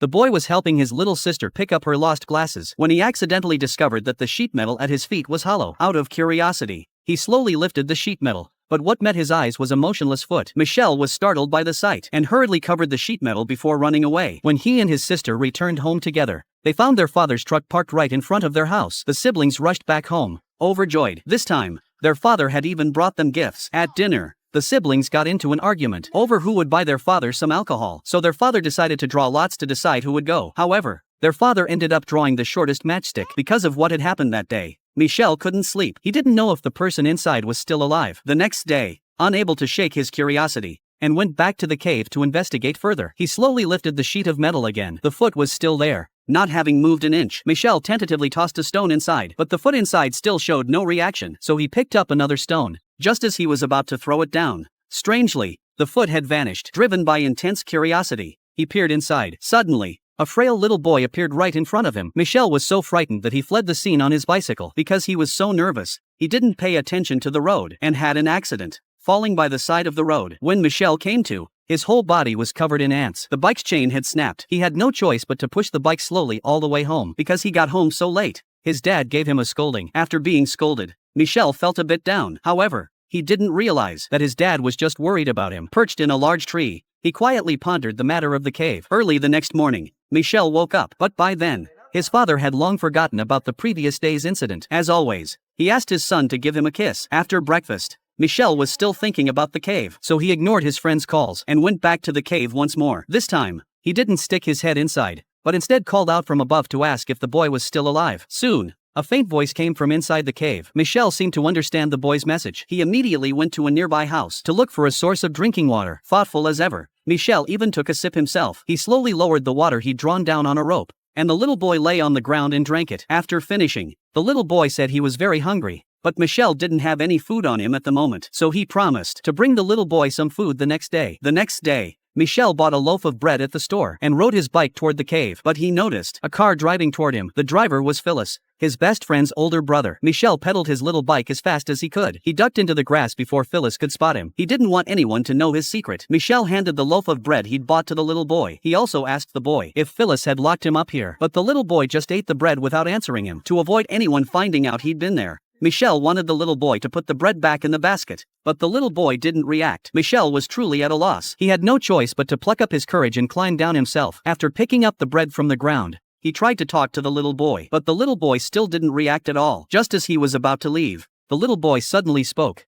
The boy was helping his little sister pick up her lost glasses when he accidentally discovered that the sheet metal at his feet was hollow. Out of curiosity, he slowly lifted the sheet metal, but what met his eyes was a motionless foot. Michel was startled by the sight and hurriedly covered the sheet metal before running away. When he and his sister returned home together, they found their father's truck parked right in front of their house. The siblings rushed back home, overjoyed. This time, their father had even brought them gifts. At dinner, the siblings got into an argument over who would buy their father some alcohol. So their father decided to draw lots to decide who would go. However, their father ended up drawing the shortest matchstick. Because of what had happened that day, Michel couldn't sleep. He didn't know if the person inside was still alive. The next day, unable to shake his curiosity, and went back to the cave to investigate further. He slowly lifted the sheet of metal again. The foot was still there, not having moved an inch. Michel tentatively tossed a stone inside, but the foot inside still showed no reaction. So he picked up another stone. Just as he was about to throw it down, strangely, the foot had vanished. Driven by intense curiosity, he peered inside. Suddenly, a frail little boy appeared right in front of him. Michel was so frightened that he fled the scene on his bicycle. Because he was so nervous, he didn't pay attention to the road and had an accident, falling by the side of the road. When Michel came to, his whole body was covered in ants. The bike's chain had snapped. He had no choice but to push the bike slowly all the way home. Because he got home so late, his dad gave him a scolding. After being scolded, Michel felt a bit down. However, he didn't realize that his dad was just worried about him. Perched in a large tree, he quietly pondered the matter of the cave. Early the next morning, Michel woke up, but by then, his father had long forgotten about the previous day's incident. As always, he asked his son to give him a kiss. After breakfast, Michel was still thinking about the cave, so he ignored his friend's calls and went back to the cave once more. This time, he didn't stick his head inside, but instead called out from above to ask if the boy was still alive. Soon, a faint voice came from inside the cave. Michel seemed to understand the boy's message. He immediately went to a nearby house to look for a source of drinking water. Thoughtful as ever, Michel even took a sip himself. He slowly lowered the water he'd drawn down on a rope, and the little boy lay on the ground and drank it. After finishing, the little boy said he was very hungry, but Michel didn't have any food on him at the moment, so he promised to bring the little boy some food the next day. The next day, Michel bought a loaf of bread at the store and rode his bike toward the cave, but he noticed a car driving toward him. The driver was Phyllis, his best friend's older brother. Michel pedaled his little bike as fast as he could. He ducked into the grass before Phyllis could spot him. He didn't want anyone to know his secret. Michel handed the loaf of bread he'd bought to the little boy. He also asked the boy if Phyllis had locked him up here, but the little boy just ate the bread without answering him. To avoid anyone finding out he'd been there, Michel wanted the little boy to put the bread back in the basket, but the little boy didn't react. Michel was truly at a loss. He had no choice but to pluck up his courage and climb down himself. After picking up the bread from the ground, he tried to talk to the little boy, but the little boy still didn't react at all. Just as he was about to leave, the little boy suddenly spoke.